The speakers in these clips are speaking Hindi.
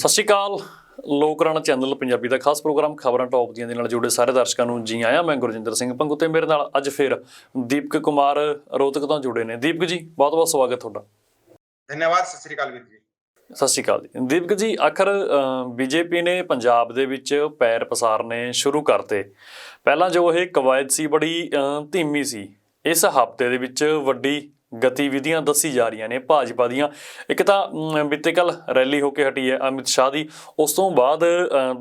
ਸਤਿ ਸ਼੍ਰੀ ਅਕਾਲ। ਲੋਕ ਰਾਣਾ ਚੈਨਲ ਪੰਜਾਬੀ ਦਾ ਖਾਸ ਪ੍ਰੋਗਰਾਮ ਖਬਰਾਂ ਟੌਪ ਦੀਆਂ ਦੇ ਨਾਲ ਜੁੜੇ ਸਾਰੇ ਦਰਸ਼ਕਾਂ ਨੂੰ ਜੀ ਆਇਆਂ। ਮੈਂ ਗੁਰਜਿੰਦਰ ਸਿੰਘ ਪੰਗੂ ਤੇ ਮੇਰੇ ਨਾਲ ਅੱਜ ਫਿਰ ਦੀਪਕ ਕੁਮਾਰ ਰੋਹਤਕ ਤੋਂ ਜੁੜੇ ਨੇ। ਦੀਪਕ ਜੀ, ਬਹੁਤ ਬਹੁਤ ਸਵਾਗਤ ਤੁਹਾਡਾ। धन्यवाद। सत श्री अकाल वीर जी। ਸਤਿ ਸ਼੍ਰੀ ਅਕਾਲ ਜੀ। ਦੀਪਕ ਜੀ, ਆਖਰ ਬੀਜੇਪੀ ਨੇ ਪੰਜਾਬ ਦੇ ਵਿੱਚ ਪੈਰ ਪਸਾਰਨੇ ਸ਼ੁਰੂ ਕਰਤੇ। ਪਹਿਲਾਂ ਜੋ ਇਹ ਕਵਾਇਦ ਸੀ ਬੜੀ ਧੀਮੀ ਸੀ। ਇਸ ਹਫ਼ਤੇ ਦੇ ਵਿੱਚ ਵੱਡੀ ਗਤੀਵਿਧੀਆਂ ਦੱਸੀ ਜਾ ਰਹੀਆਂ ਨੇ ਭਾਜਪਾ ਦੀਆਂ। ਇੱਕ ਤਾਂ ਬੀਤੇ ਕੱਲ ਰੈਲੀ ਹੋ ਕੇ ਹਟੀ ਹੈ ਅਮਿਤ ਸ਼ਾਹ ਦੀ। ਉਸ ਤੋਂ ਬਾਅਦ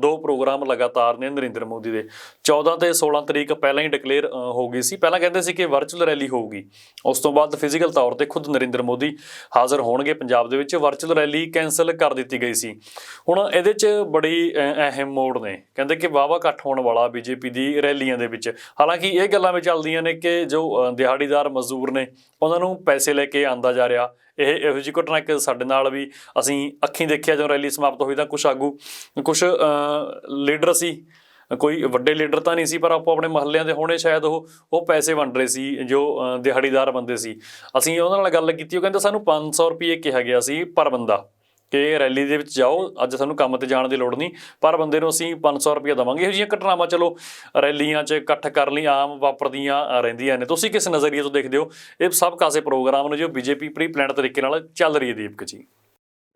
ਦੋ ਪ੍ਰੋਗਰਾਮ ਲਗਾਤਾਰ ਨੇ ਨਰਿੰਦਰ ਮੋਦੀ ਦੇ। 14 ਤੇ 16 ਤਰੀਕ ਪਹਿਲਾਂ ਹੀ ਡਿਕਲੇਅਰ ਹੋ ਗਈ ਸੀ। ਪਹਿਲਾਂ ਕਹਿੰਦੇ ਸੀ ਕਿ ਵਰਚੁਅਲ ਰੈਲੀ ਹੋਊਗੀ, ਉਸ ਤੋਂ ਬਾਅਦ ਫਿਜ਼ੀਕਲ ਤੌਰ ਤੇ ਖੁਦ ਨਰਿੰਦਰ ਮੋਦੀ ਹਾਜ਼ਰ ਹੋਣਗੇ ਪੰਜਾਬ ਦੇ ਵਿੱਚ। ਵਰਚੁਅਲ ਰੈਲੀ ਕੈਂਸਲ ਕਰ ਦਿੱਤੀ ਗਈ ਸੀ। ਹੁਣ ਇਹਦੇ 'ਚ ਬੜੀ ਅਹਿਮ ਮੋੜ ਨੇ, ਕਹਿੰਦੇ ਕਿ ਵਾਹਵਾ ਇਕੱਠ ਹੋਣ ਵਾਲਾ ਬੀਜੇਪੀ ਦੀ ਰੈਲੀਆਂ ਦੇ ਵਿੱਚ। ਹਾਲਾਂਕਿ ਇਹ ਗੱਲਾਂ ਵੀ ਚੱਲਦੀਆਂ ਨੇ ਕਿ ਜੋ ਦਿਹਾੜੀਦਾਰ ਮਜ਼ਦੂਰ ਨੇ ਉਹਨਾਂ ਨੂੰ ਪੈਸੇ ਲੈ ਕੇ ਆਂਦਾ ਜਾ ਰਿਹਾ। ਇਹੋ ਜਿਹੀ ਘਟਨਾ ਇੱਕ ਸਾਡੇ ਨਾਲ ਵੀ ਅਸੀਂ ਅੱਖੀਂ ਦੇਖਿਆ। ਜਦੋਂ ਰੈਲੀ ਸਮਾਪਤ ਹੋਈ ਤਾਂ ਕੁਛ ਆਗੂ, ਕੁਛ ਲੀਡਰ ਸੀ, ਕੋਈ ਵੱਡੇ ਲੀਡਰ ਤਾਂ ਨਹੀਂ ਸੀ ਪਰ ਆਪੋ ਆਪਣੇ ਮਹੱਲਿਆਂ ਦੇ ਹੋਣੇ ਸ਼ਾਇਦ, ਉਹ ਪੈਸੇ ਵੰਡ ਰਹੇ ਸੀ ਜੋ ਦਿਹਾੜੀਦਾਰ ਬੰਦੇ ਸੀ। ਅਸੀਂ ਉਹਨਾਂ ਨਾਲ ਗੱਲ ਕੀਤੀ, ਉਹ ਕਹਿੰਦੇ ਸਾਨੂੰ 500 ਰੁਪਏ ਕਿਹਾ ਗਿਆ ਸੀ ਪਰ ਬੰਦਾ, ਕਿ ਰੈਲੀ ਦੇ ਵਿੱਚ ਜਾਓ, ਅੱਜ ਸਾਨੂੰ ਕੰਮ 'ਤੇ ਜਾਣ ਦੀ ਲੋੜ ਨਹੀਂ, ਪਰ ਬੰਦੇ ਨੂੰ ਅਸੀਂ 500 ਰੁਪਇਆ ਦੇਵਾਂਗੇ। ਇਹੋ ਜਿਹੀਆਂ ਘਟਨਾਵਾਂ ਚਲੋ ਰੈਲੀਆਂ 'ਚ ਇਕੱਠ ਕਰਨ ਲਈ ਆਮ ਵਾਪਰਦੀਆਂ ਰਹਿੰਦੀਆਂ ਨੇ। ਤੁਸੀਂ ਕਿਸ ਨਜ਼ਰੀਏ ਤੋਂ ਦੇਖਦੇ ਹੋ ਇਹ ਸਭ ਕਾਸੇ ਪ੍ਰੋਗਰਾਮ ਨੇ ਜੋ ਬੀਜੇਪੀ ਪ੍ਰੀ ਪਲਾਨਡ ਤਰੀਕੇ ਨਾਲ ਚੱਲ ਰਹੀ ਹੈ? ਦੀਪਕ ਜੀ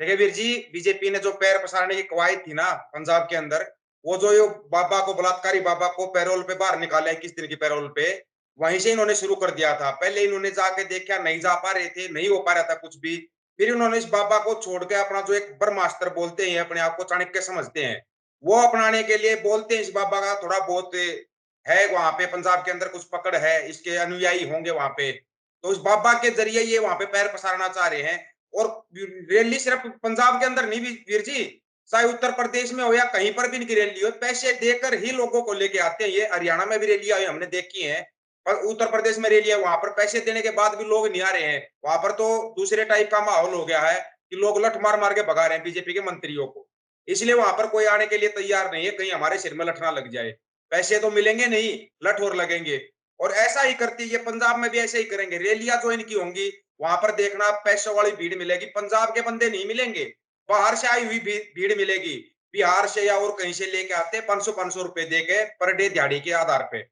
देखिए वीर जी, बीजेपी ने जो पैर पसारने की कवायद थी ना पंजाब के अंदर, वो जो ये बाबा को, बलात्कारी बाबा को पैरोल पे बाहर निकाला 21 दिन की पैरोल पे, वहीं से इन्होंने शुरू कर दिया था। पहले इन्होंने जाके देखा, नहीं जा पा रहे थे, नहीं हो पा रहा था कुछ भी। फिर इन्होंने इस बाबा को छोड़ के अपना जो एक ब्रह्मास्त्र बोलते हैं, अपने आप को चाणक्य समझते हैं, वो अपनाने के लिए बोलते हैं। इस बाबा का थोड़ा बहुत है वहां पे पंजाब के अंदर कुछ पकड़ है, इसके अनुयायी होंगे वहां पे, तो इस बाबा के जरिए ये वहां पे पैर पसारना चाह रहे हैं। और रैली सिर्फ पंजाब के अंदर नहीं वीर जी, चाहे उत्तर प्रदेश में हो या कहीं पर भी इनकी रैली हो, पैसे देकर ही लोगों को लेके आते हैं। ये हरियाणा में भी रैलियां हमने देखी हैं, पर उत्तर प्रदेश में रैली है, वहां पर पैसे देने के बाद भी लोग नहीं आ रहे हैं। वहां पर तो दूसरे टाइप का माहौल हो गया है कि लोग लठ मार मार के भगा रहे हैं बीजेपी के मंत्रियों को। इसलिए वहां पर कोई आने के लिए तैयार नहीं है, कहीं हमारे सिर में लठ ना लग जाए। पैसे तो मिलेंगे नहीं, लठ और लगेंगे। और ऐसा ही करती है पंजाब में भी, ऐसे ही करेंगे। रैलियां जो इनकी होंगी वहां पर देखना पैसों वाली भीड़ मिलेगी, पंजाब के बंदे नहीं मिलेंगे, बाहर से आई हुई भीड़ मिलेगी। बिहार से या और कहीं से लेके आते 500 रुपए दे के पर डे दिहाड़ी के आधार पे।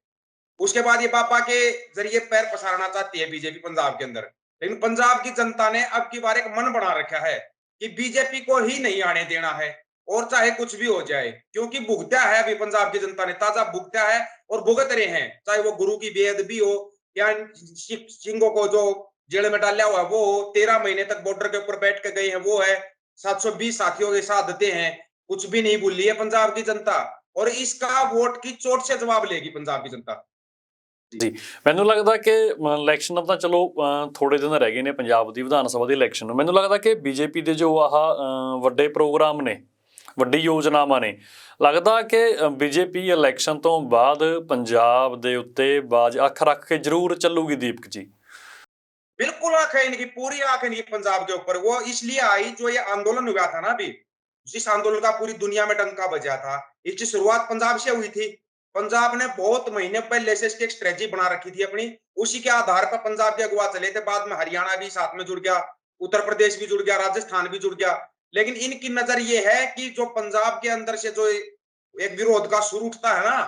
उसके बाद ये बाबा के जरिए पैर पसारना चाहती है बीजेपी पंजाब के अंदर। लेकिन पंजाब की जनता ने अब की बार एक मन बना रखा है कि बीजेपी को ही नहीं आने देना है, और चाहे कुछ भी हो जाए, क्योंकि भुगता है अभी पंजाब की जनता ने, ताजा भुगता है और भुगत रहे हैं। चाहे वो गुरु की बेअदबी हो या सिंगों को जो जेल में डाला हुआ वो हो, 13 महीने तक बॉर्डर के ऊपर बैठ के गए हैं वो है, 720 साथियों के शहादतें हैं, कुछ भी नहीं भूली है पंजाब की जनता। और इसका वोट की चोट से जवाब लेगी पंजाब की जनता ਜੀ, ਮੈਨੂੰ ਲੱਗਦਾ ਕਿ ਇਲੈਕਸ਼ਨ ਤਾਂ ਚਲੋ ਥੋੜੇ ਦਿਨ ਰਹਿ ਗਏ ਨੇ ਪੰਜਾਬ ਦੀ ਵਿਧਾਨ ਸਭਾ ਦੀ ਇਲੈਕਸ਼ਨ ਨੂੰ। ਮੈਨੂੰ ਲੱਗਦਾ ਕਿ ਬੀਜੇਪੀ ਦੇ ਜੋ ਵੱਡੇ ਪ੍ਰੋਗਰਾਮ ਨੇ, ਵੱਡੀ ਯੋਜਨਾਵਾਂ ਨੇ, ਲੱਗਦਾ ਕਿ ਬੀਜੇਪੀ ਇਲੈਕਸ਼ਨ ਤੋਂ ਬਾਅਦ ਪੰਜਾਬ ਦੇ ਉੱਤੇ ਬਾਜ਼ ਅੱਖ ਰੱਖ ਕੇ ਜ਼ਰੂਰ ਚੱਲੂਗੀ। ਦੀਪਕ ਜੀ बिल्कुल आंख है इनकी, पूरी आंख है इनकी पंजाब के ऊपर। वो इसलिए आई जो ये आंदोलन हुआ था ना अभी, जिस आंदोलन का पूरी दुनिया में डंका बजा था, इसकी शुरुआत पंजाब से हुई थी। पंजाब ने बहुत महीने पहले से इसकी एक स्ट्रेटजी बना रखी थी अपनी, उसी के आधार पर पंजाब के अगुवा चले थे। बाद में हरियाणा भी साथ में जुड़ गया, उत्तर प्रदेश भी जुड़ गया, राजस्थान भी जुड़ गया। लेकिन इनकी नजर ये है कि जो पंजाब के अंदर से जो एक विरोध का सुर उठता है ना,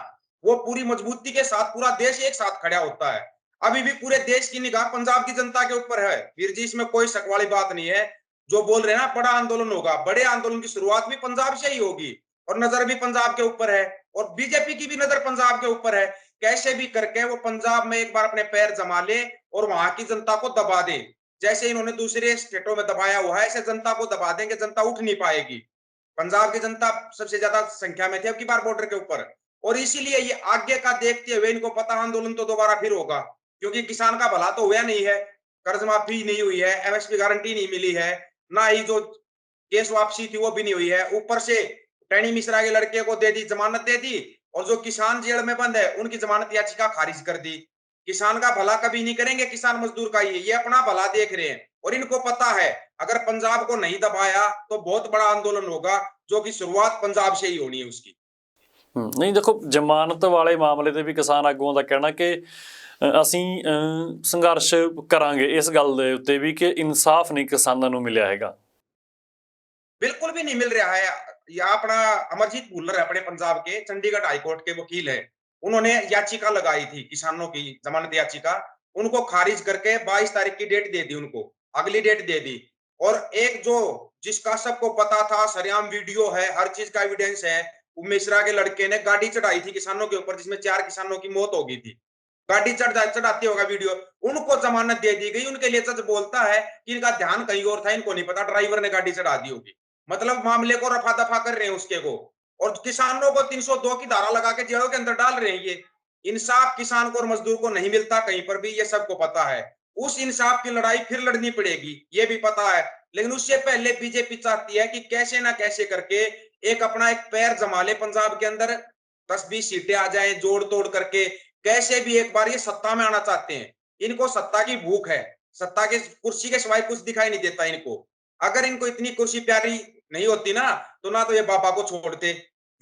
वो पूरी मजबूती के साथ पूरा देश एक साथ खड़ा होता है। अभी भी पूरे देश की निगाह पंजाब की जनता के ऊपर है वीर जी, इसमें कोई शक वाली बात नहीं है। जो बोल रहे हैं ना बड़ा आंदोलन होगा, बड़े आंदोलन की शुरुआत भी पंजाब से ही होगी, और नजर भी पंजाब के ऊपर है, और बीजेपी की भी नजर पंजाब के ऊपर है। कैसे भी करके वो पंजाब में एक बार अपने पैर जमा ले और वहां की जनता को दबा दे। जैसे इन्होंने दूसरे स्टेटों में दबाया हुआ है, ऐसे जनता को दबा देंगे, जनता उठ नहीं पाएगी। पंजाब की जनता सबसे ज्यादा संख्या में थी अब की बार बॉर्डर के ऊपर, और इसीलिए ये आगे का देखते हुए इनको पता आंदोलन तो दोबारा फिर होगा, क्योंकि किसान का भला तो हुआ नहीं है, कर्ज माफी नहीं हुई है, एमएसपी गारंटी नहीं मिली है, ना ही जो केस वापसी थी वो भी नहीं हुई है। ऊपर से टैनी मिश्रा के लड़के को दे दी, जमानत दे दी, और जो किसान जेल में बंद है उनकी जमानत याचिका खारिज कर दी। किसान का भला कभी नहीं करेंगे, किसान मजदूर का ये अपना भला देख रहे हैं, और इनको पता है अगर पंजाब को नहीं दबाया तो बहुत बड़ा आंदोलन होगा, जो कि शुरुआत पंजाब से ही होनी है उसकी। ਨਹੀਂ, ਦੇਖੋ ਜ਼ਮਾਨਤ ਵਾਲੇ ਮਾਮਲੇ ਤੇ ਵੀ ਕਿਸਾਨ ਆਗੂਆਂ ਦਾ ਕਹਿਣਾ ਕਿ ਅਸੀਂ ਸੰਘਰਸ਼ ਕਰਾਂਗੇ ਇਸ ਗੱਲ ਦੇ ਉੱਤੇ ਵੀ ਕਿ ਇਨਸਾਫ ਨਹੀਂ ਕਿਸਾਨਾਂ ਨੂੰ ਮਿਲਿਆ ਹੈਗਾ। बिल्कुल भी नहीं मिल रहा है। या अपना अमरजीत भुल्लर है, अपने पंजाब के चंडीगढ़ हाई कोर्ट के वकील है। उन्होंने याचिका लगाई थी किसानों की जमानत याचिका, उनको खारिज करके 22 तारीख की डेट दे दी उनको, अगली डेट दे दी। और एक जो जिसका सबको पता था, सरेआम वीडियो है, हर चीज का एविडेंस है, वो मिश्रा के लड़के ने गाड़ी चढ़ाई थी किसानों के ऊपर, जिसमें 4 किसानों की मौत हो गई थी। गाड़ी चढ़ाते होगा वीडियो, उनको जमानत दे दी गई। उनके लिए जज बोलता है कि इनका ध्यान कहीं और था, इनको नहीं पता ड्राइवर ने गाड़ी चढ़ा दी होगी। मतलब मामले को रफा दफा कर रहे हैं उसके को, और किसानों को 302 की धारा लगा के जेलों के अंदर डाल रहे हैं। ये इंसाफ किसान को और मजदूर को नहीं मिलता कहीं पर भी, ये सबको पता है। उस इंसाफ की लड़ाई फिर लड़नी पड़ेगी, ये भी पता है। लेकिन उससे पहले बीजेपी चाहती है कि कैसे ना कैसे करके एक अपना एक पैर जमा ले पंजाब के अंदर, 10-20 सीटें आ जाए जोड़ तोड़ करके, कैसे भी एक बार ये सत्ता में आना चाहते हैं। इनको सत्ता की भूख है, सत्ता के कुर्सी के सिवाय कुछ दिखाई नहीं देता इनको। अगर इनको इतनी कुर्सी प्यारी नहीं होती ना, तो ना तो ये बाबा को छोड़ते,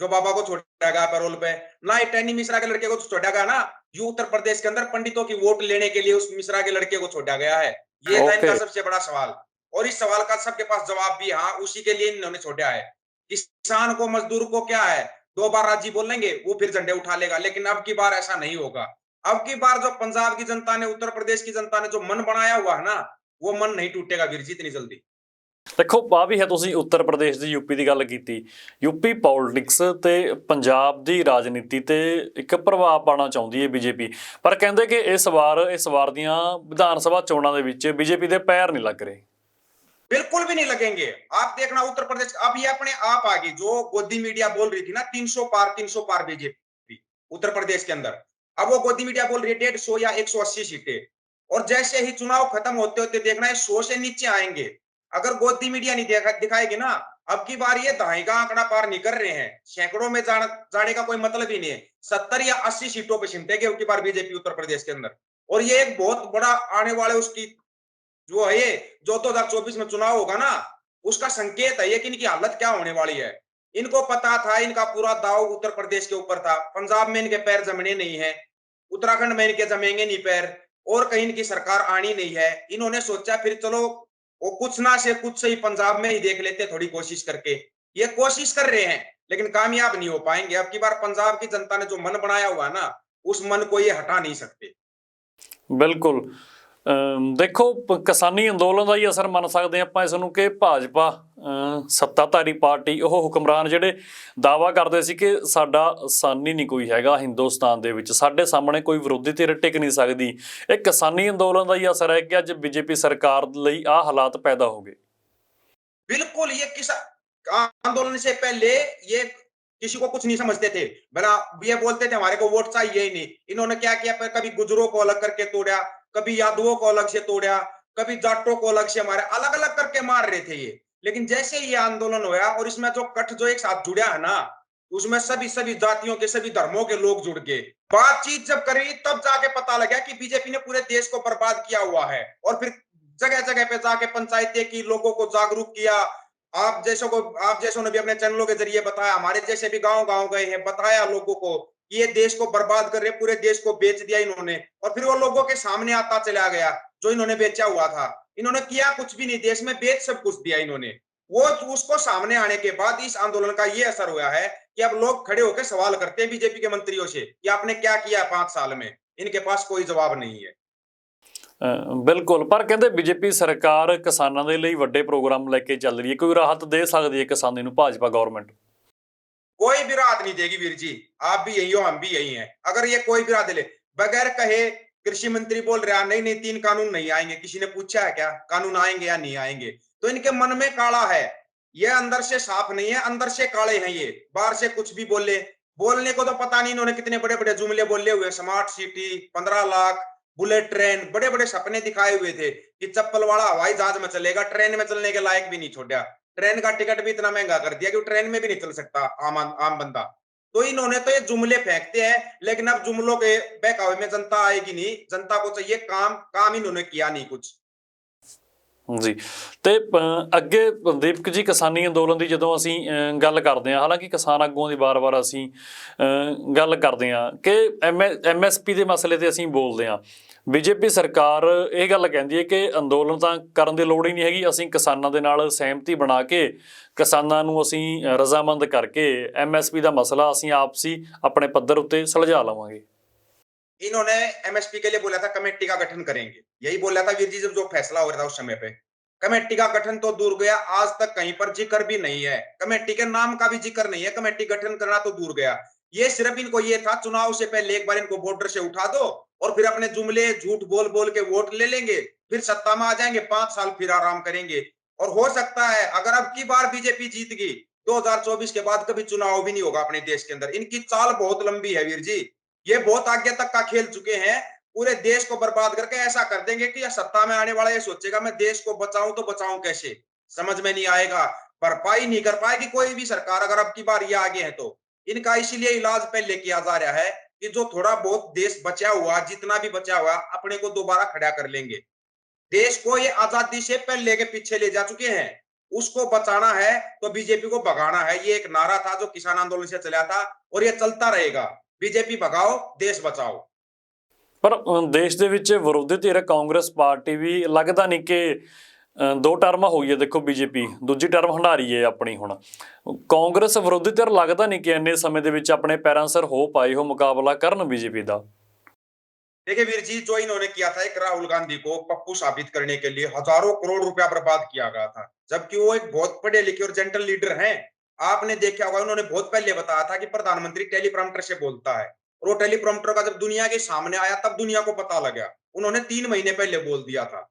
जो बाबा को छोड़ेगा पैरोल पे, ना ही टैनी मिश्रा के लड़के को छोड़ेगा ना। यू उत्तर प्रदेश के अंदर पंडितों की वोट लेने के लिए उस मिश्रा के लड़के को छोड़ा गया है। ये था ओके। इनका सबसे बड़ा सवाल, और इस सवाल का सबके पास जवाब भी, हाँ, उसी के लिए इन्होंने छोड़ा है। किसान को मजदूर को क्या है, 2 बार राजी बोलेंगे वो फिर झंडे उठा लेगा, लेकिन अब की बार ऐसा नहीं होगा। अब की बार जो पंजाब की जनता ने, उत्तर प्रदेश की जनता ने जो मन बनाया हुआ है ना, वो मन नहीं टूटेगा वीर जी इतनी जल्दी। ਦੇਖੋ ਆ ਵੀ ਹੈ, ਤੁਸੀਂ ਉੱਤਰ ਪ੍ਰਦੇਸ਼ ਦੀ ਯੂਪੀ ਦੀ ਗੱਲ ਕੀਤੀ। ਯੂਪੀ ਪੋਲਿਟਿਕਸ ਤੇ ਪੰਜਾਬ ਦੀ ਰਾਜਨੀਤੀ ਤੇ ਇੱਕ ਪ੍ਰਭਾਵ ਪਾਉਣਾ ਚਾਹੁੰਦੀ ਹੈ ਬੀਜੇਪੀ, ਪਰ ਕਹਿੰਦੇ ਕਿ ਇਸ ਵਾਰ ਦੀਆਂ ਵਿਧਾਨ ਸਭਾ ਚੋਣਾਂ ਦੇ ਵਿੱਚ ਬੀਜੇਪੀ ਦੇ ਪੈਰ ਨਹੀਂ ਲੱਗ ਰਹੇ। बिल्कुल भी नहीं लगेंगे। आप देखना उत्तर प्रदेश अब ये अपने आप आ गई, जो गोदी मीडिया बोल रही थी ना 300 पार बीजेपी उत्तर प्रदेश के अंदर, अब वो गोदी मीडिया बोल रही है 150 या 180 सीटें। और जैसे ही चुनाव खत्म होते होते देखना है 100 से नीचे आएंगे। अगर गोदी मीडिया नहीं दिखाएगी ना, अब की बार ये दहाई का आंकड़ा पार नहीं कर रहे हैं, सैकड़ों में जाने का कोई मतलब ही नहीं है। 70 या 80 सीटों पर सिमटेगी अब की बार बीजेपी उत्तर प्रदेश के अंदर। और ये एक बहुत बड़ा आने वाले उसकी जो है, ये जो 2024 में चुनाव होगा ना, उसका संकेत है ये कि इनकी हालत क्या होने वाली है। इनको पता था, इनका पूरा दाव उत्तर प्रदेश के ऊपर था। पंजाब में इनके पैर जमने नहीं है, उत्तराखंड में इनके जमेंगे नहीं पैर, और कहीं इनकी सरकार आनी नहीं है। इन्होंने सोचा फिर चलो वो कुछ ना से कुछ सही पंजाब में ही देख लेते, थोड़ी कोशिश करके। ये कोशिश कर रहे हैं लेकिन कामयाब नहीं हो पाएंगे। अब की बार पंजाब की जनता ने जो मन बनाया हुआ ना, उस मन को ये हटा नहीं सकते। ਬਿਲਕੁਲ। ਦੇਖੋ ਕਿਸਾਨੀ ਅੰਦੋਲਨ ਦਾ ਹੀ ਅਸਰ ਮੰਨ ਸਕਦੇ ਆਪਾਂ ਇਸ ਨੂੰ ਕਿ ਭਾਜਪਾ ਸੱਤਾਧਾਰੀ ਪਾਰਟੀ, ਉਹ ਹੁਕਮਰਾਨ ਜਿਹੜੇ ਦਾਅਵਾ ਕਰਦੇ ਸੀ ਕਿ ਸਾਡਾ ਸਾਨੀ ਨਹੀਂ ਕੋਈ ਹੈਗਾ ਹਿੰਦੁਸਤਾਨ ਦੇ ਵਿੱਚ, ਸਾਡੇ ਸਾਹਮਣੇ ਕੋਈ ਵਿਰੋਧੀ ਧਿਰ ਟਿਕ ਨਹੀਂ ਸਕਦੀ। ਇਹ ਕਿਸਾਨੀ ਅੰਦੋਲਨ ਦਾ ਹੀ ਅਸਰ ਹੈ ਕਿ ਅੱਜ ਬੀਜੇਪੀ ਸਰਕਾਰ ਲਈ ਆਹ ਹਾਲਾਤ ਪੈਦਾ ਹੋ ਗਏ। बिल्कुल, ये किसान आंदोलन से पहले ये किसी को कुछ नहीं समझते थे, भला ये बोलते थे हमारे को वोट चाहिए ही नहीं। इन्होंने क्या किया, कभी गुजरों को अलग करके तोड़ा, कभी यादवों को अलग से तोड़ा, कभी जाटों को अलग से मारे, अलग अलग करके मार रहे थे ये। लेकिन जैसे ये आंदोलन हुआ और इसमें जो कट जो एक साथ जुड़ा है ना, उसमें सभी सभी जातियों के, सभी धर्मों के लोग जुड़ गए। बातचीत जब करी तब जाके पता लगा कि बीजेपी ने पूरे देश को बर्बाद किया हुआ है। और फिर जगह जगह पे जाके पंचायतें की, लोगों को जागरूक किया। आप जैसों ने भी अपने चैनलों के जरिए बताया, हमारे जैसे भी गांव गांव गए हैं, बताया लोगों को कि ये देश को बर्बाद कर रहे, पूरे देश को बेच दिया इन्होंने। और फिर वो लोगों के सामने आता चला गया जो इन्होंने बेचा हुआ था। इन्होंने किया कुछ भी नहीं, देश में बेच सब कुछ दिया इन्होंने। वो उसको सामने आने के बाद इस आंदोलन का ये असर हुआ है कि अब लोग खड़े होकर सवाल करते हैं बीजेपी के मंत्रियों से कि आपने क्या किया 5 साल में। इनके पास कोई जवाब नहीं है। ਬਿਲਕੁਲ, ਪਰ ਕਹਿੰਦੇ ਬੀਜੇਪੀ ਸਰਕਾਰ ਕਿਸਾਨਾਂ ਦੇ ਲਈ ਵੱਡੇ ਪ੍ਰੋਗਰਾਮ ਲੈ ਕੇ ਚੱਲ ਰਹੀ ਹੈ, ਕੋਈ ਰਾਹਤ ਦੇ ਸਕਦੀ ਹੈ ਕਿਸਾਨੀ ਨੂੰ ਭਾਜਪਾ ਗਵਰਨਮੈਂਟ? कोई भी राहत नहीं देगी वीर जी। आप भी यही हो, हम भी यही हैं। अगर ये कोई भी राहत ले, बगैर कहे कृषि मंत्री बोल रहा नहीं नहीं 3 कानून नहीं आएंगे। किसी ने पूछा है क्या कानून आएंगे या नहीं आएंगे? तो इनके मन में काला है, ये अंदर से साफ नहीं है, अंदर से काले हैं ये। बाहर से कुछ भी बोले, बोलने को तो पता नहीं इन्होंने कितने बड़े बड़े जुमले बोले हुए, smart city, 15 lakh, bullet train, बड़े बड़े सपने दिखाए हुए थे कि चप्पल वाला हवाई जहाज में चलेगा, ट्रेन में चलने के लायक भी नहीं छोड़ा। ट्रेन का टिकट भी इतना महंगा कर दिया कि ट्रेन में भी नहीं चल सकता आम बंदा। तो इन्होंने तो ये जुमले फेंकते हैं, लेकिन अब जुमलों के बहकावे में जनता आएगी नहीं। जनता को चाहिए काम, काम इन्होंने किया नहीं कुछ। ਜੀ। ਤੇ ਅੱਗੇ ਦੀਪਕ ਜੀ, ਕਿਸਾਨੀ ਅੰਦੋਲਨ ਦੀ ਜਦੋਂ ਅਸੀਂ ਗੱਲ ਕਰਦੇ ਹਾਂ, ਹਾਲਾਂਕਿ ਕਿਸਾਨ ਆਗੂਆਂ ਦੀ ਵਾਰ-ਵਾਰ ਅਸੀਂ ਗੱਲ ਕਰਦੇ ਹਾਂ ਕਿ MSP ਦੇ ਮਸਲੇ ਤੇ ਅਸੀਂ ਬੋਲਦੇ ਹਾਂ। ਬੀਜੇਪੀ ਸਰਕਾਰ ਇਹ ਗੱਲ ਕਹਿੰਦੀ ਹੈ ਕਿ ਅੰਦੋਲਨ ਤਾਂ ਕਰਨ ਦੀ ਲੋੜ ਹੀ ਨਹੀਂ ਹੈਗੀ, ਅਸੀਂ ਕਿਸਾਨਾਂ ਦੇ ਨਾਲ ਸਹਿਮਤੀ ਬਣਾ ਕੇ ਕਿਸਾਨਾਂ ਨੂੰ ਅਸੀਂ ਰਜ਼ਾਮੰਦ ਕਰਕੇ MSP ਦਾ ਮਸਲਾ ਅਸੀਂ ਆਪਸੀ ਆਪਣੇ ਪੱਧਰ ਉੱਤੇ ਸੁਲਝਾ ਲਵਾਂਗੇ। इन्होंने एमएसपी के लिए बोला था कमेटी का गठन करेंगे, यही बोला था वीर जी जब जो फैसला हो रहा था उस समय पे। कमेटी का गठन तो दूर गया, आज तक कहीं पर जिक्र भी नहीं है, कमेटी के नाम का भी जिक्र नहीं है, कमेटी गठन करना तो दूर गया। ये सिर्फ इनको ये था चुनाव से पहले एक बार इनको बॉर्डर से उठा दो और फिर अपने जुमले झूठ बोल बोल के वोट ले लेंगे, फिर सत्ता में आ जाएंगे, 5 साल फिर आराम करेंगे। और हो सकता है अगर अब की बार बीजेपी जीत गई 2024 के बाद कभी चुनाव भी नहीं होगा अपने देश के अंदर। इनकी चाल बहुत लंबी है वीर जी, ये बहुत आगे तक का खेल चुके हैं, पूरे देश को बर्बाद करके ऐसा कर देंगे कि सत्ता में आने वाला ये सोचेगा मैं देश को बचाऊं तो बचाऊं कैसे, समझ में नहीं आएगा, भरपाई नहीं कर पाएगी कोई भी सरकार अगर अब की बार ये आगे है तो। इनका इसीलिए इलाज पहले किया जा रहा है कि जो थोड़ा बहुत देश बचा हुआ, जितना भी बचा हुआ अपने को दोबारा खड़ा कर लेंगे। देश को ये आजादी से पहले के पीछे ले जा चुके हैं, उसको बचाना है तो बीजेपी को भगाना है। ये एक नारा था जो किसान आंदोलन से चला था और ये चलता रहेगा, बीजेपी भगाओ देश बचाओ। ਪਰ ਦੇਸ਼ ਦੇ ਵਿੱਚ ਵਿਰੋਧੀ ਧਿਰ ਕਾਂਗਰਸ ਪਾਰਟੀ ਵੀ ਲੱਗਦਾ ਨਹੀਂ ਕਿ 2 ਟਰਮਾਂ ਹੋਈ ਹੈ, ਦੇਖੋ ਬੀਜੇਪੀ ਦੂਜੀ ਟਰਮ ਹੰਢਾਰੀ ਹੈ ਆਪਣੀ ਹੁਣ। ਕਾਂਗਰਸ ਵਿਰੋਧੀ ਧਿਰ ਲੱਗਦਾ ਨਹੀਂ ਕਿ ਇੰਨੇ ਸਮੇਂ ਦੇ ਵਿੱਚ ਆਪਣੇ ਪੈਰਾਂ ਸਿਰ ਹੋ ਪਾਏ ਹੋ ਮੁਕਾਬਲਾ ਕਰਨ ਬੀਜੇਪੀ ਦਾ। देखिए वीर जी, जो इन्होंने किया था एक राहुल गांधी को पप्पू साबित करने के लिए हजारों करोड़ रुपया बर्बाद किया गया था, जबकि वो एक बहुत पढ़े लिखे और जेंटल लीडर हैं। आपने देखा होगा उन्होंने बहुत पहले बताया था कि प्रधानमंत्री टेलीप्रॉम्प्टर से बोलता है, और वो टेलीप्रॉम्प्टर का जब दुनिया के सामने आया तब दुनिया को पता लगा। उन्होंने 3 महीने पहले बोल दिया था।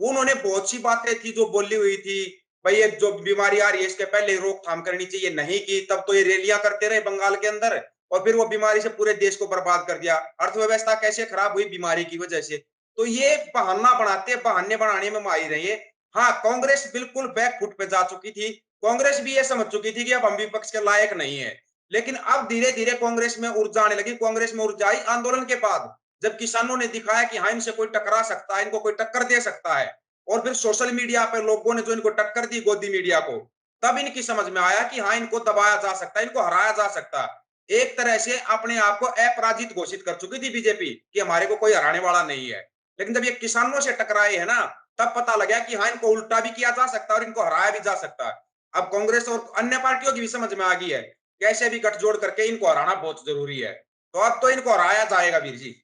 उन्होंने बहुत सी बातें थी जो बोली हुई थी, भाई ये जो बीमारी आ रही है इसके पहले रोकथाम करनी चाहिए, नहीं की तब तो ये रैलियां करते रहे बंगाल के अंदर, और फिर वो बीमारी से पूरे देश को बर्बाद कर दिया। अर्थव्यवस्था कैसे खराब हुई बीमारी की वजह से। तो ये बहाना बनाते, बहाने बनाने में माहिर है ये। हाँ, कांग्रेस बिल्कुल बैक फुट पे जा चुकी थी, कांग्रेस भी ये समझ चुकी थी कि अब हम विपक्ष के लायक नहीं है। लेकिन अब धीरे धीरे कांग्रेस में ऊर्जा आने लगी, कांग्रेस में ऊर्जा आई आंदोलन के बाद, जब किसानों ने दिखाया कि हाँ इनसे कोई टकरा सकता है, इनको कोई टक्कर दे सकता है। और फिर सोशल मीडिया पर लोगों ने जो इनको टक्कर दी, गोदी मीडिया को, तब इनकी समझ में आया कि हाँ इनको दबाया जा सकता है, इनको हराया जा सकता है। एक तरह से अपने आप को अपराजित घोषित कर चुकी थी बीजेपी कि हमारे को कोई हराने वाला नहीं है। लेकिन जब ये किसानों से टकराए है ना, तब पता लगा कि हाँ इनको उल्टा भी किया जा सकता है और इनको हराया भी जा सकता है। अब कांग्रेस और अन्य पार्टियों की भी समझ में आ गई है कैसे भी गठजोड़ करके इनको हराना बहुत जरूरी है। तो अब तो इनको हराया जाएगा वीर जी।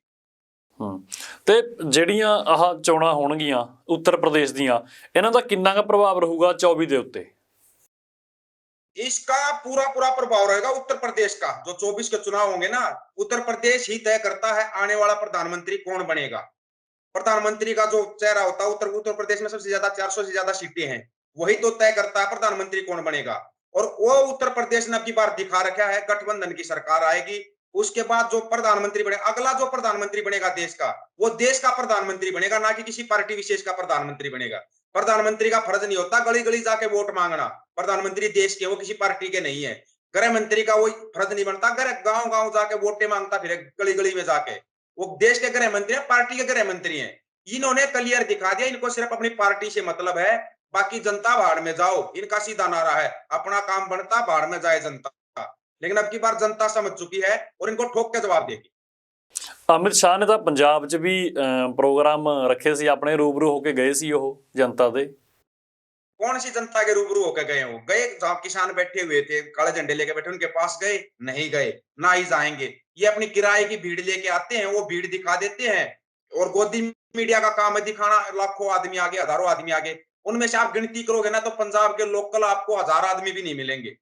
ਤੇ ਜਿਹੜੀਆਂ ਆਹ ਚੋਣਾਂ ਹੋਣਗੀਆਂ ਉੱਤਰ ਪ੍ਰਦੇਸ਼ ਦੀਆਂ, ਇਹਨਾਂ ਦਾ ਕਿੰਨਾ ਕੁ ਪ੍ਰਭਾਵ ਰਹੂਗਾ 24 ਦੇ ਉੱਤੇ? इसका पूरा पूरा प्रभाव रहेगा उत्तर प्रदेश का। जो 24 के चुनाव होंगे ना, उत्तर प्रदेश ही तय करता है आने वाला प्रधानमंत्री कौन बनेगा। प्रधानमंत्री का जो चेहरा होता है, उत्तर उत्तर प्रदेश में सबसे ज्यादा 400 से ज्यादा सीटें हैं, वही तो तय करता है प्रधानमंत्री कौन बनेगा। और वो उत्तर प्रदेश ने अब की बार दिखा रखा है, गठबंधन की सरकार आएगी, उसके बाद जो प्रधानमंत्री बने, अगला जो प्रधानमंत्री बनेगा देश का, वो देश का प्रधानमंत्री बनेगा, ना कि किसी पार्टी विशेष का प्रधानमंत्री बनेगा। प्रधानमंत्री का फर्ज नहीं होता गली गली जाके वोट मांगना, प्रधानमंत्री देश के वो किसी पार्टी के नहीं है। गृह मंत्री का वो फर्ज नहीं बनता गांव गांव जाके वोटें मांगता फिर गली गली में जाके, वो देश के गृह मंत्री है, पार्टी के गृह मंत्री हैं। इन्होंने क्लियर दिखा दिया इनको सिर्फ अपनी पार्टी से मतलब है, बाकी जनता भाड़ में जाओ, इनका सीधा नारा है, अपना काम बनता भाड़ में जाए जनता। लेकिन अब की बार जनता समझ चुकी है और इनको ठोक के जवाब देगी। ਅਮਿਤ ਸ਼ਾਹ ਨੇ ਤਾਂ ਪੰਜਾਬ 'ਚ ਵੀ ਪ੍ਰੋਗਰਾਮ ਰੱਖੇ ਸੀ ਆਪਣੇ, रूबरू होके गए सी ਉਹ जनता ਦੇ। कौन सी जनता के रूबरू होकर गए हो? गए जहां किसान बैठे हुए थे, काले झंडे लेके बैठे, उनके पास गए? नहीं गए, ना ही जाएंगे। ये अपनी किराए की भीड़ लेके आते हैं, वो भीड़ दिखा देते हैं, और गोदी मीडिया का काम है दिखाना। लाखों आदमी आगे, हजारों आदमी आगे, उनमें से आप गिनती करोगे ना तो पंजाब के लोकल आपको 1000 आदमी भी नहीं मिलेंगे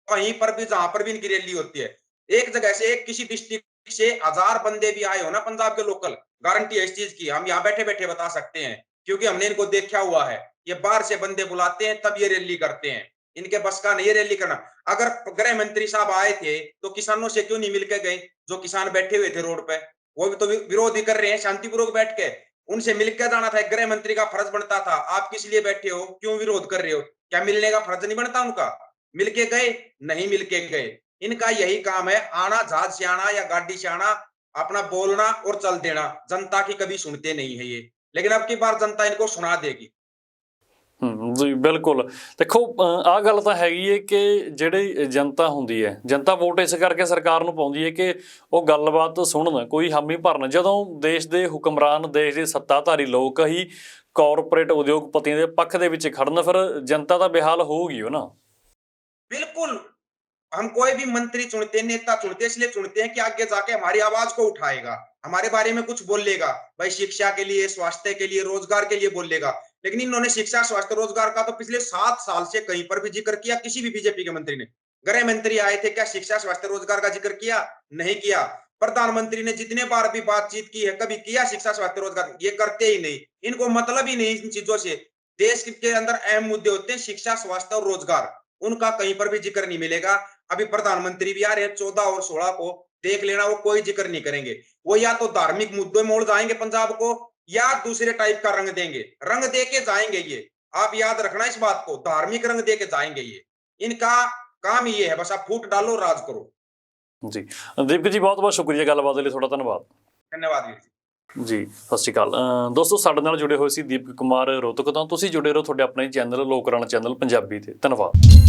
कहीं पर भी, जहां पर भी इनकी रैली होती है। एक जगह से, एक किसी डिस्ट्रिक्ट से 1000 बंदे भी आए हो ना पंजाब के लोकल, गारंटी है इस चीज की, हम यहाँ बैठे बैठे बता सकते हैं, क्योंकि हमने इनको देखा हुआ है। ये बाहर से बंदे बुलाते हैं तब ये रैली करते हैं, इनके बस का नहीं ये रैली करना। अगर गृह मंत्री साहब आए थे तो किसानों से क्यों नहीं मिलके गए? जो किसान बैठे हुए थे रोड पे, वो भी तो विरोध ही कर रहे हैं शांतिपूर्वक बैठ के, उनसे मिलकर जाना था। गृह मंत्री का फर्ज बनता था, आप किस लिए बैठे हो, क्यों विरोध कर रहे हो? क्या मिलने का फर्ज नहीं बनता उनका? मिलके गए? नहीं मिलके गए। इनका यही काम है, आना जहाज से आना या गाड़ी से आना, अपना बोलना और चल देना। जनता की कभी सुनते नहीं है ये, लेकिन अब की बार जनता इनको सुना देगी। ਜੀ ਬਿਲਕੁਲ। ਦੇਖੋ ਆਹ ਗੱਲ ਤਾਂ ਹੈਗੀ ਹੈ ਕਿ ਜਿਹੜੀ ਜਨਤਾ ਹੁੰਦੀ ਹੈ, ਜਨਤਾ ਵੋਟ ਇਸ ਕਰਕੇ ਸਰਕਾਰ ਨੂੰ ਪਾਉਂਦੀ ਹੈ ਕਿ ਉਹ ਗੱਲਬਾਤ ਸੁਣਨ, ਕੋਈ ਹਾਮੀ ਭਰਨ। ਜਦੋਂ ਦੇਸ਼ ਦੇ ਹੁਕਮਰਾਨ, ਦੇਸ਼ ਦੇ ਸੱਤਾਧਾਰੀ ਲੋਕ ਹੀ ਕਾਰਪੋਰੇਟ ਉਦਯੋਗਪਤੀਆਂ ਦੇ ਪੱਖ ਦੇ ਵਿੱਚ ਖੜਨ, ਫਿਰ ਜਨਤਾ ਤਾਂ ਬੇਹਾਲ ਹੋਊਗੀ ਉਹ ਨਾ। बिल्कुल। हम कोई भी मंत्री चुनते हैं, नेता चुनते हैं, इसलिए चुनते हैं कि आगे जाके हमारी आवाज को उठाएगा, हमारे बारे में कुछ बोलेगा, भाई शिक्षा के लिए, स्वास्थ्य के लिए, रोजगार के लिए बोलेगा। लेकिन इन्होंने शिक्षा, स्वास्थ्य, रोजगार का तो पिछले 7 साल से कहीं पर भी जिक्र किया किसी भी बीजेपी के मंत्री ने। गृह मंत्री आए थे, क्या शिक्षा, स्वास्थ्य, रोजगार का जिक्र किया? नहीं किया। प्रधानमंत्री ने जितने बार भी बातचीत की है, कभी किया शिक्षा, स्वास्थ्य, रोजगार? ये करते ही नहीं। इनको मतलब ही नहीं इन चीजों से। देश के अंदर अहम मुद्दे होते हैं शिक्षा, स्वास्थ्य और रोजगार, उनका कहीं पर भी जिक्र नहीं मिलेगा। अभी प्रधानमंत्री भी आ रहे हैं 14 और 16 को, देख लेना, वो कोई जिक्र नहीं करेंगे। वो या तो धार्मिक मुद्दों में मोड़ जाएंगे पंजाब को, या दूसरे टाइप का रंग देंगे, रंग दे के जाएंगे। ये आप याद रखना इस बात को, धार्मिक रंग दे के जाएंगे ये। इनका काम ये है, बस आप फूट डालो, राज करो। ਜੀ ਦੀਪਕ ਜੀ, ਬਹੁਤ ਬਹੁਤ ਸ਼ੁਕਰੀਆ ਗੱਲਬਾਤ ਦੇ ਲਈ, ਤੁਹਾਡਾ ਧੰਨਵਾਦ। धन्यवाद वीर जी। ਜੀ ਸਤਿ ਸ਼੍ਰੀ ਅਕਾਲ। ਦੋਸਤੋ, ਸਾਡੇ ਨਾਲ ਜੁੜੇ ਹੋਏ ਸੀ ਦੀਪਕ ਕੁਮਾਰ ਰੋਹਤਕ ਤੋਂ। ਤੁਸੀਂ ਜੁੜੇ ਰਹੋ ਤੁਹਾਡੇ ਆਪਣੇ ਚੈਨਲ ਲੋਕ ਰਾਣਾ ਚੈਨਲ ਪੰਜਾਬੀ ਤੇ। ਧੰਨਵਾਦ।